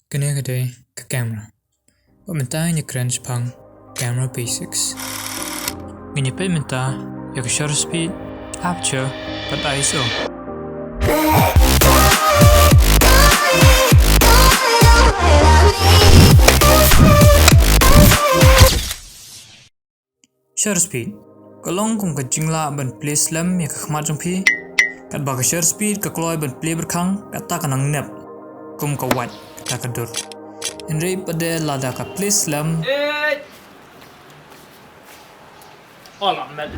Connected ke camera. Minta ni crunch pang camera basics. Ini pe minta ya ke shutter speed, aperture, but ISO. Shutter speed. Kalong kum ke jingla ban play slam ya ke khmat jumpi. Kat ba ke shutter speed ke kloy ban play berkhang kata kanang nep. Kum ke wat kata kadur. Henry pada lada ke play slam. Alamat.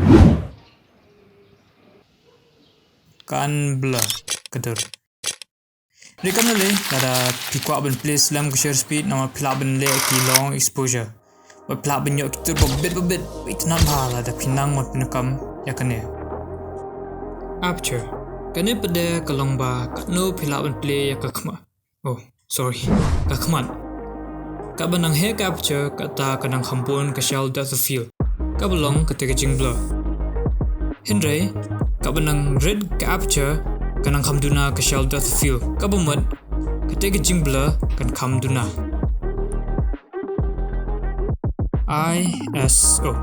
Kan blur kadur. Rekam le lada pikwa ban play slam ke shutter speed nama pilak ban le ki long exposure. Wa pilak ban yok kitur bobit itu nak bala da pinang mot pinakam ya kene. Aperture. Kene pada kalong ba kat no pilak ban play ya ke khma. Oh, sorry. Ke khmat. Ka banang he capture kata kanang hampun ke shell depth of field. Ka belong ketika jing blur. Henry, ka banang red capture kanang hamduna ke shell depth of field. Ka bumut ketika jing blur kan hamduna. ISO.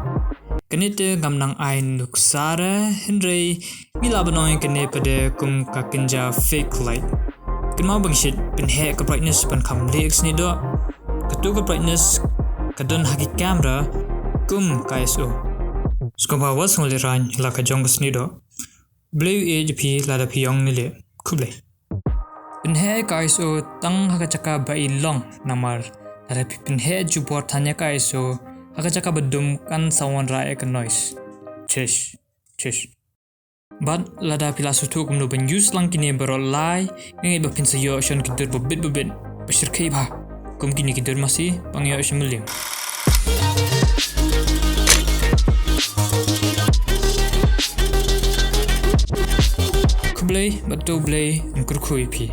Kenite gamnang I nuksara Henry mila banoy kene pada kum ka kenja fake light. Kenma bangshit pen he ka brightness pan kam lex ni do. Ketu ke brightness kadon hagi kamera kum ka ISO. Skoba was ngole ran la ka jong sni do. Blue age pi la da pi yong ni le kuble. Pen he ka ISO tang haga chaka bai long namar la pi pen he jupor thanya ka ISO haga chaka bedum kan sound ra ek noise. Chish. But lada pila sutu kum no ben use lang kini berol lai ngai ba pin sayo shon kidur bobit bashir kai ba kum kini kidur masih pangyo shmulim kublai batu blai ngkur khui pi